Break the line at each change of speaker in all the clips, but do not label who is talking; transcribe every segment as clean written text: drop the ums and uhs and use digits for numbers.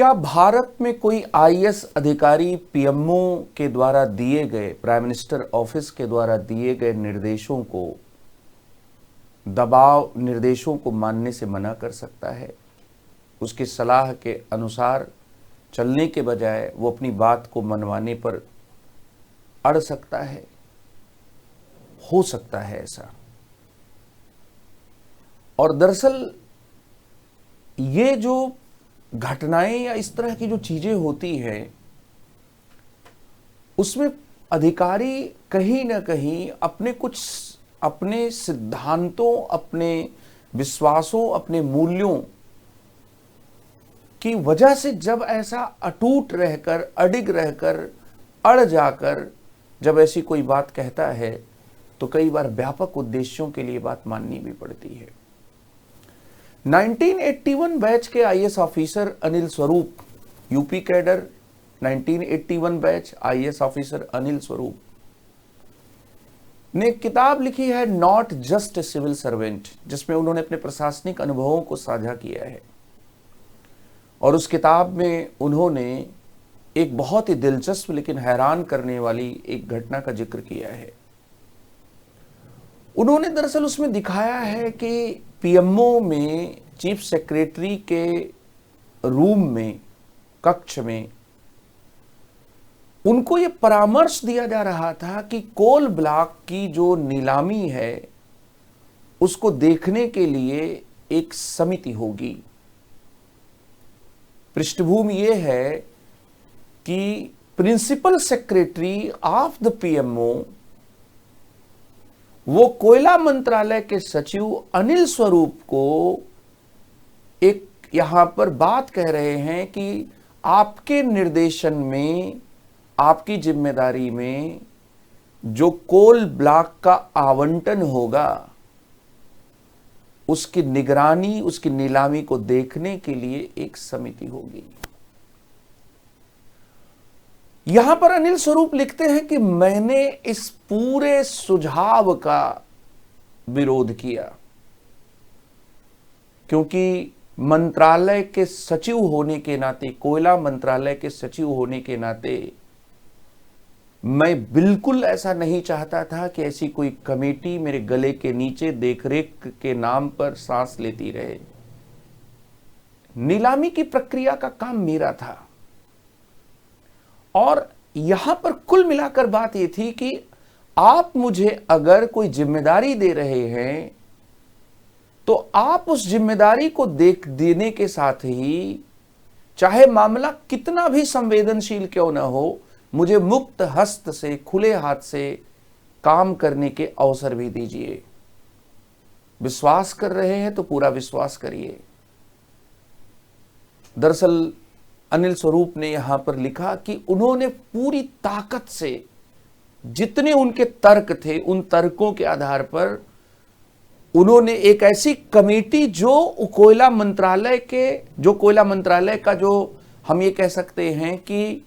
क्या भारत में कोई आईएएस अधिकारी पीएमओ के द्वारा दिए गए, प्राइम मिनिस्टर ऑफिस के द्वारा दिए गए निर्देशों को, दबाव निर्देशों को मानने से मना कर सकता है? उसकी सलाह के अनुसार चलने के बजाय वो अपनी बात को मनवाने पर अड़ सकता है? हो सकता है ऐसा। और दरअसल ये जो घटनाएं या इस तरह की जो चीजें होती हैं, उसमें अधिकारी कहीं ना कहीं अपने सिद्धांतों, अपने विश्वासों, अपने मूल्यों की वजह से जब ऐसा अटूट रहकर, अडिग रहकर, अड़ जाकर जब ऐसी कोई बात कहता है, तो कई बार व्यापक उद्देश्यों के लिए बात माननी भी पड़ती है। 1981 बैच के IAS officer Anil Swarup, UP cadre 1981 batch IAS officer Anil Swarup ने एक किताब लिखी है, not just a civil servant, जिसमें उन्होंने अपने प्रशासनिक अनुभवों को साझा किया है। और उस किताब में उन्होंने एक बहुत ही दिलचस्प लेकिन हैरान करने वाली एक घटना का जिक्र किया है। उन्होंने दरअसल उसमें दिखाया है कि पीएमओ में चीफ सेक्रेटरी के रूम में, कक्ष में, उनको ये परामर्श दिया जा रहा था कि कोल ब्लॉक की जो नीलामी है उसको देखने के लिए एक समिति होगी। पृष्ठभूमि ये है कि principal secretary of the PMO, वो कोयला मंत्रालय के सचिव अनिल स्वरूप को एक यहां पर बात कह रहे हैं कि आपके निर्देशन में, आपकी जिम्मेदारी में जो कोल ब्लॉक का आवंटन होगा, उसकी निगरानी, उसकी नीलामी को देखने के लिए एक समिति होगी। यहां पर अनिल स्वरूप लिखते हैं कि मैंने इस पूरे सुझाव का विरोध किया, क्योंकि मंत्रालय के सचिव होने के नाते, कोयला मंत्रालय के सचिव होने के नाते, मैं बिल्कुल ऐसा नहीं चाहता था कि ऐसी कोई कमेटी मेरे गले के नीचे देखरेख के नाम पर सांस लेती रहे। नीलामी की प्रक्रिया का काम मेरा था। और यहां पर कुल मिलाकर बात यह थी कि आप मुझे अगर कोई जिम्मेदारी दे रहे हैं तो आप उस जिम्मेदारी को देने के साथ ही, चाहे मामला कितना भी संवेदनशील क्यों ना हो, मुझे मुक्त हस्त से, खुले हाथ से काम करने के अवसर भी दीजिए। विश्वास कर रहे हैं तो पूरा विश्वास करिए। दरअसल अनिल स्वरूप ने यहां पर लिखा कि उन्होंने पूरी ताकत से जितने उनके तर्क थे, उन तर्कों के आधार पर उन्होंने एक ऐसी कमेटी जो कोयला मंत्रालय का, जो हम ये कह सकते हैं कि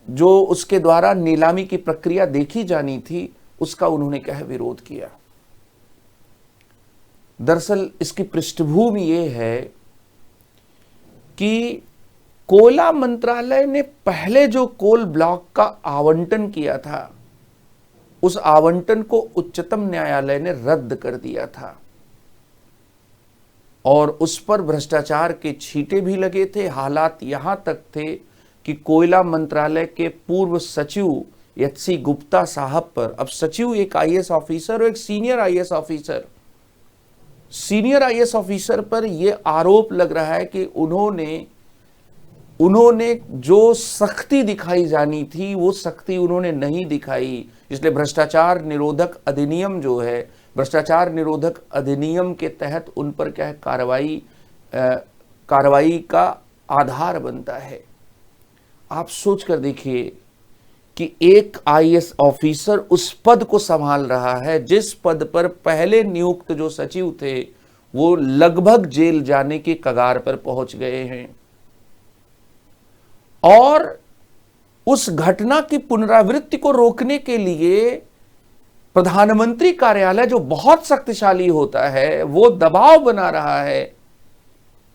जो उसके द्वारा नीलामी की प्रक्रिया देखी जानी थी, उसका उन्होंने क्या है विरोध किया। दरअसल इसकी पृष्ठभूमि ये है कि कोयला मंत्रालय ने पहले जो कोल ब्लॉक का आवंटन किया था, उस आवंटन को उच्चतम न्यायालय ने रद्द कर दिया था और उस पर भ्रष्टाचार के छींटे भी लगे थे। हालात यहां तक थे कि कोयला मंत्रालय के पूर्व सचिव एचसी गुप्ता साहब पर, अब सचिव एक आईएएस ऑफिसर और एक सीनियर आईएएस ऑफिसर पर यह आरोप लग रहा है कि उन्होंने जो सख्ती दिखाई जानी थी वो सख्ती उन्होंने नहीं दिखाई। इसलिए भ्रष्टाचार निरोधक अधिनियम जो है, भ्रष्टाचार निरोधक अधिनियम के तहत उन पर क्या है कार्रवाई का आधार बनता है। आप सोच कर देखिए कि एक आईएएस ऑफिसर उस पद को संभाल रहा है जिस पद पर पहले नियुक्त जो सचिव थे वो लगभग जेल जाने के कगार पर पहुंच गए हैं। और उस घटना की पुनरावृत्ति को रोकने के लिए प्रधानमंत्री कार्यालय, जो बहुत शक्तिशाली होता है, वो दबाव बना रहा है।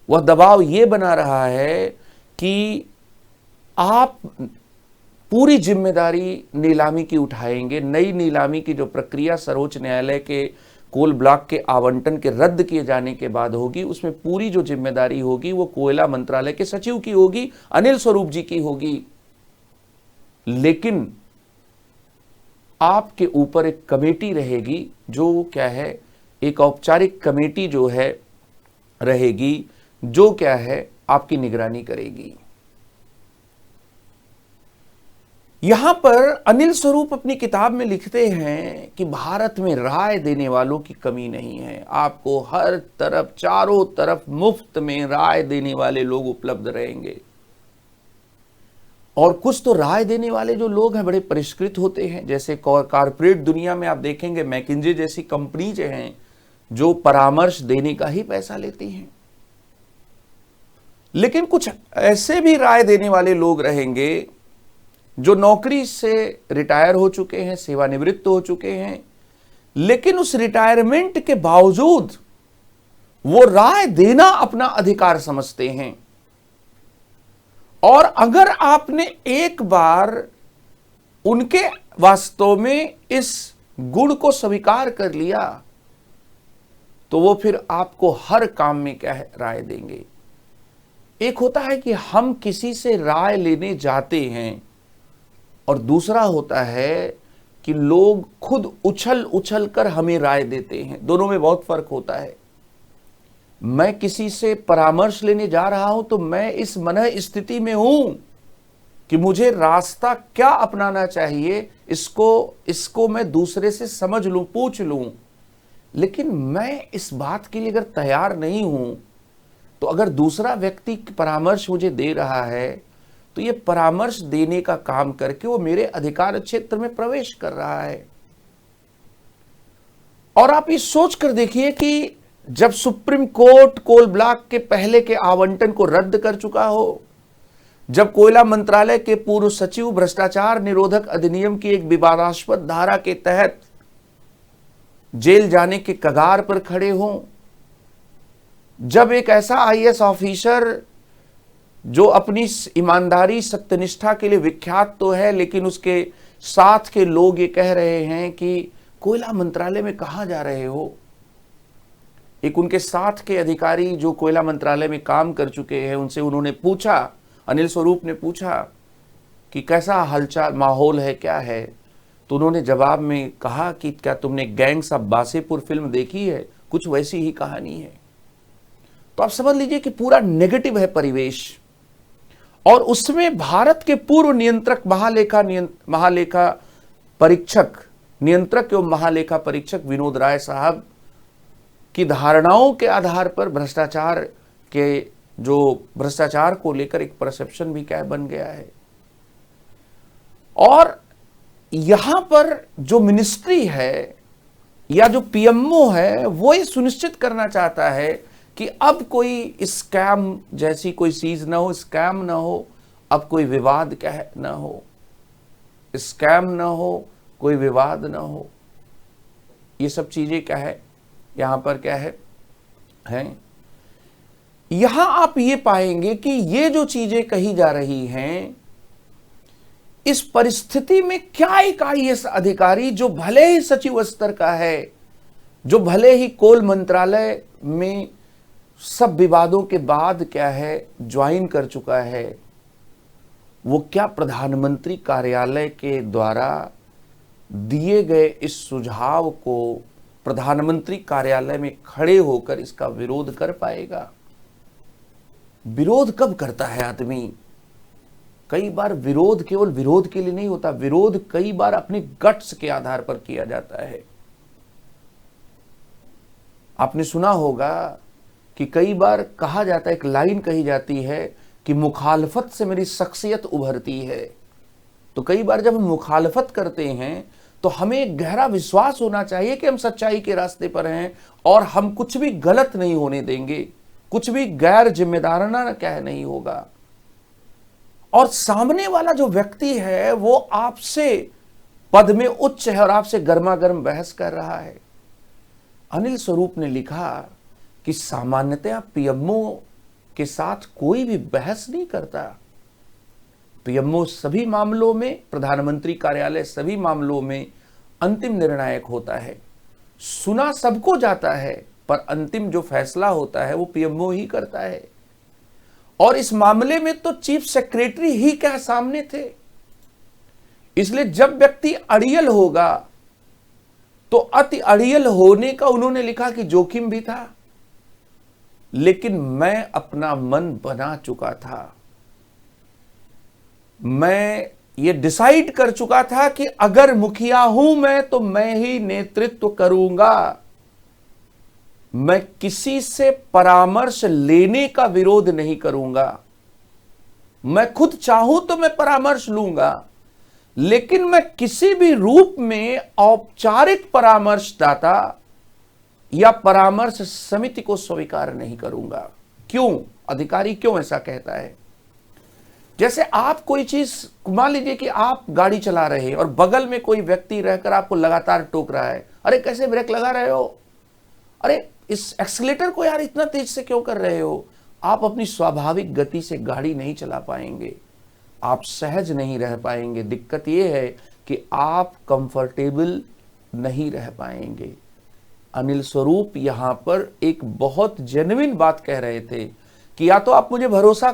वह दबाव ये बना रहा है कि आप पूरी जिम्मेदारी नीलामी की उठाएंगे। नई नीलामी की जो प्रक्रिया सर्वोच्च न्यायालय के कोल ब्लॉक के आवंटन के रद्द किए जाने के बाद होगी, उसमें पूरी जो जिम्मेदारी होगी वो कोयला मंत्रालय के सचिव की होगी, अनिल स्वरूप जी की होगी। लेकिन आपके ऊपर एक कमेटी रहेगी जो क्या है, एक औपचारिक कमेटी जो है रहेगी, जो क्या है आपकी निगरानी करेगी। यहां पर अनिल स्वरूप अपनी किताब में लिखते हैं कि भारत में राय देने वालों की कमी नहीं है। आपको हर तरफ, चारों तरफ मुफ्त में राय देने वाले लोग उपलब्ध रहेंगे। और कुछ तो राय देने वाले जो लोग हैं बड़े परिष्कृत होते हैं। जैसे कॉर्पोरेट दुनिया में आप देखेंगे मैकिंजे जैसी कंपनी जो हैं, जो परामर्श देने का ही पैसा लेती हैं। लेकिन कुछ ऐसे भी राय देने वाले लोग रहेंगे जो नौकरी से रिटायर हो चुके हैं, सेवानिवृत्त हो चुके हैं, लेकिन उस रिटायरमेंट के बावजूद वो राय देना अपना अधिकार समझते हैं। और अगर आपने एक बार उनके वास्तव में इस गुण को स्वीकार कर लिया तो वो फिर आपको हर काम में क्या है, राय देंगे। एक होता है कि हम किसी से राय लेने जाते हैं और दूसरा होता है कि लोग खुद उछल उछल कर हमें राय देते हैं। दोनों में बहुत फर्क होता है। मैं किसी से परामर्श लेने जा रहा हूं तो मैं इस मनः स्थिति में हूं कि मुझे रास्ता क्या अपनाना चाहिए, इसको मैं दूसरे से समझ लूं, पूछ लूं। लेकिन मैं इस बात के लिए अगर तैयार नहीं हूं तो अगर दूसरा व्यक्ति परामर्श मुझे दे रहा है तो ये परामर्श देने का काम करके वो मेरे अधिकार क्षेत्र में प्रवेश कर रहा है। और आप ये सोच कर देखिए कि जब सुप्रीम कोर्ट कोल ब्लॉक के पहले के आवंटन को रद्द कर चुका हो, जब कोयला मंत्रालय के पूर्व सचिव भ्रष्टाचार निरोधक अधिनियम की एक विवादास्पद धारा के तहत जेल जाने के कगार पर खड़े हों, जब एक ऐसा आईएएस ऑफिसर जो अपनी ईमानदारी सत्यनिष्ठा के लिए विख्यात तो है, लेकिन उसके साथ के लोग ये कह रहे हैं कि कोयला मंत्रालय में कहां जा रहे हो। एक उनके साथ के अधिकारी जो कोयला मंत्रालय में काम कर चुके हैं, उनसे उन्होंने पूछा, अनिल स्वरूप ने पूछा कि कैसा हालचाल माहौल है, क्या है। तो उन्होंने जवाब में कहा कि क्या तुमने गैंग्स ऑफ वासेपुर फिल्म देखी है, कुछ वैसी ही कहानी है। तो आप समझ लीजिए कि पूरा नेगेटिव है परिवेश। और उसमें भारत के पूर्व नियंत्रक महालेखा परीक्षक, नियंत्रक एवं महालेखा परीक्षक विनोद राय साहब की धारणाओं के आधार पर भ्रष्टाचार को लेकर एक परसेप्शन भी क्या बन गया है। और यहां पर जो मिनिस्ट्री है या जो पीएमओ है वो ये सुनिश्चित करना चाहता है कि अब कोई स्कैम जैसी कोई चीज ना हो, स्कैम ना हो, अब कोई विवाद क्या है ना हो, स्कैम ना हो, कोई विवाद ना हो। ये सब चीजें क्या है यहां पर क्या है हैं। यहां आप ये पाएंगे कि ये जो चीजें कही जा रही हैं, इस परिस्थिति में क्या एक आईएएस अधिकारी जो भले ही सचिव स्तर का है, जो भले ही कोल मंत्रालय में सब विवादों के बाद क्या है ज्वाइन कर चुका है, वो क्या प्रधानमंत्री कार्यालय के द्वारा दिए गए इस सुझाव को प्रधानमंत्री कार्यालय में खड़े होकर इसका विरोध कर पाएगा। विरोध कब करता है आदमी? कई बार विरोध केवल विरोध के लिए नहीं होता, विरोध कई बार अपने गट्स के आधार पर किया जाता है। आपने सुना होगा कि कई बार कहा जाता है, एक लाइन कही जाती है कि मुखालफत से मेरी शख्सियत उभरती है। तो कई बार जब हम मुखालफत करते हैं तो हमें एक गहरा विश्वास होना चाहिए कि हम सच्चाई के रास्ते पर हैं और हम कुछ भी गलत नहीं होने देंगे, कुछ भी गैर जिम्मेदाराना क्या नहीं होगा। और सामने वाला जो व्यक्ति है वो आपसे पद में उच्च है और आपसे गर्मा गर्म बहस कर रहा है। अनिल स्वरूप ने लिखा कि सामान्यतः पीएमओ के साथ कोई भी बहस नहीं करता। पीएमओ सभी मामलों में, प्रधानमंत्री कार्यालय सभी मामलों में अंतिम निर्णायक होता है। सुना सबको जाता है, पर अंतिम जो फैसला होता है वो पीएमओ ही करता है। और इस मामले में तो चीफ सेक्रेटरी ही क्या सामने थे। इसलिए जब व्यक्ति अड़ियल होगा तो अति अड़ियल होने का उन्होंने लिखा कि जोखिम भी था, लेकिन मैं अपना मन बना चुका था। मैं ये डिसाइड कर चुका था कि अगर मुखिया हूं मैं तो मैं ही नेतृत्व करूंगा। मैं किसी से परामर्श लेने का विरोध नहीं करूंगा। मैं खुद चाहूं तो मैं परामर्श लूंगा, लेकिन मैं किसी भी रूप में औपचारिक परामर्शदाता या परामर्श समिति को स्वीकार नहीं करूंगा। क्यों? अधिकारी क्यों ऐसा कहता है? जैसे आप कोई चीज, मान लीजिए कि आप गाड़ी चला रहे हैं और बगल में कोई व्यक्ति रहकर आपको लगातार टोक रहा है, अरे कैसे ब्रेक लगा रहे हो, अरे इस एक्सीलेटर को यार इतना तेज से क्यों कर रहे हो। आप अपनी स्वाभाविक गति से गाड़ी नहीं चला पाएंगे, आप सहज नहीं रह पाएंगे। दिक्कत यह है कि आप कंफर्टेबल नहीं रह पाएंगे। अनिल स्वरूप यहां पर एक बहुत जेन्युइन बात कह रहे थे कि या तो आप मुझे भरोसा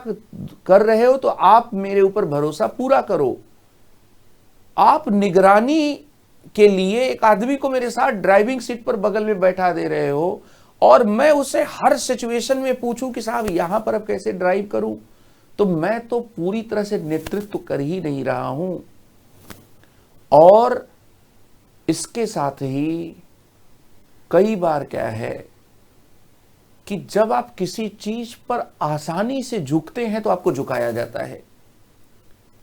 कर रहे हो तो आप मेरे ऊपर भरोसा पूरा करो। आप निगरानी के लिए एक आदमी को मेरे साथ ड्राइविंग सीट पर बगल में बैठा दे रहे हो और मैं उसे हर सिचुएशन में पूछूं कि साहब यहां पर अब कैसे ड्राइव करूं, तो मैं तो पूरी तरह से नेतृत्व कर ही नहीं रहा हूं। और इसके साथ ही कई बार क्या है कि जब आप किसी चीज पर आसानी से झुकते हैं तो आपको झुकाया जाता है,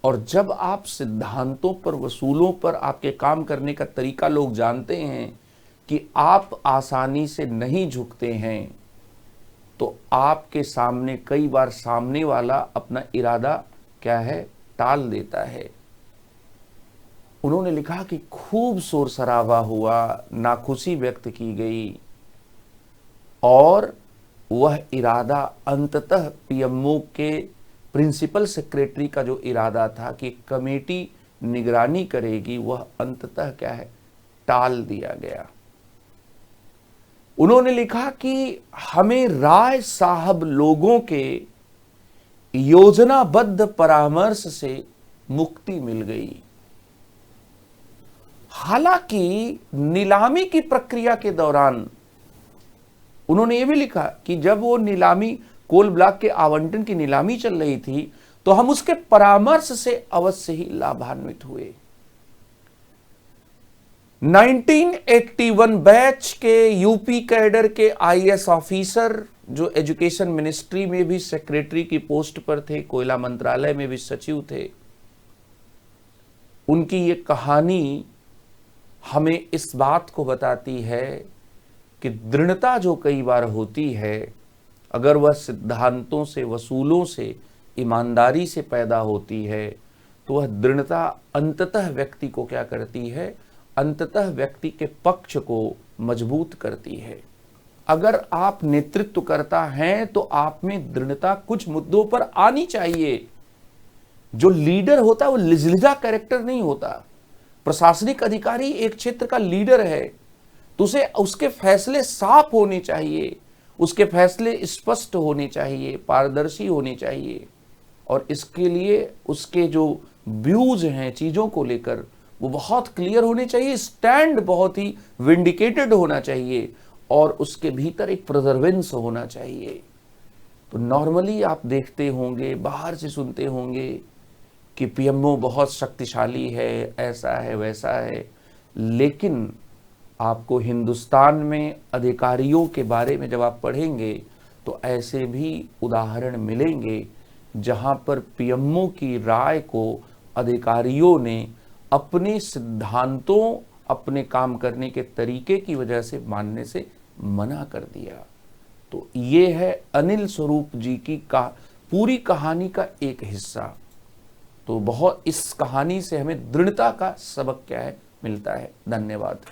और जब आप सिद्धांतों पर, वसूलों पर, आपके काम करने का तरीका लोग जानते हैं कि आप आसानी से नहीं झुकते हैं, तो आपके सामने कई बार सामने वाला अपना इरादा क्या है, टाल देता है। उन्होंने लिखा कि खूब शोर शराबा हुआ, नाखुशी व्यक्त की गई, और वह इरादा अंततः पीएमओ के प्रिंसिपल सेक्रेटरी का जो इरादा था कि कमेटी निगरानी करेगी, वह अंततः क्या है, टाल दिया गया। उन्होंने लिखा कि हमें राय साहब लोगों के योजनाबद्ध परामर्श से मुक्ति मिल गई। हालांकि नीलामी की प्रक्रिया के दौरान उन्होंने ये भी लिखा कि जब वो नीलामी, कोल ब्लॉक के आवंटन की नीलामी चल रही थी, तो हम उसके परामर्श से अवश्य ही लाभान्वित हुए। 1981 बैच के यूपी कैडर के आईएएस ऑफिसर जो एजुकेशन मिनिस्ट्री में भी सेक्रेटरी की पोस्ट पर थे, कोयला मंत्रालय में भी सचिव थे, उनकी ये कहानी हमें इस बात को बताती है कि दृढ़ता जो कई बार होती है, अगर वह सिद्धांतों से, वसूलों से, ईमानदारी से पैदा होती है, तो वह दृढ़ता अंततः व्यक्ति को क्या करती है, अंततः व्यक्ति के पक्ष को मजबूत करती है। अगर आप नेतृत्व करता हैं तो आप में दृढ़ता कुछ मुद्दों पर आनी चाहिए। जो लीडर होता है वो लिजलिजा कैरेक्टर नहीं होता। प्रशासनिक अधिकारी एक क्षेत्र का लीडर है तो उसे उसके फैसले साफ होने चाहिए, उसके फैसले स्पष्ट होने चाहिए, पारदर्शी होने चाहिए, और इसके लिए उसके जो व्यूज हैं चीजों को लेकर वो बहुत क्लियर होने चाहिए, स्टैंड बहुत ही विंडिकेटेड होना चाहिए, और उसके भीतर एक प्रिजर्वेंस होना चाहिए। तो नॉर्मली आप देखते होंगे, बाहर से सुनते होंगे कि पीएमओ बहुत शक्तिशाली है, ऐसा है वैसा है, लेकिन आपको हिंदुस्तान में अधिकारियों के बारे में जब आप पढ़ेंगे तो ऐसे भी उदाहरण मिलेंगे जहां पर पीएमओ की राय को अधिकारियों ने अपने सिद्धांतों, अपने काम करने के तरीके की वजह से मानने से मना कर दिया। तो ये है अनिल स्वरूप जी की पूरी कहानी का एक हिस्सा। तो बहुत इस कहानी से हमें दृढ़ता का सबक क्या है, मिलता है। धन्यवाद।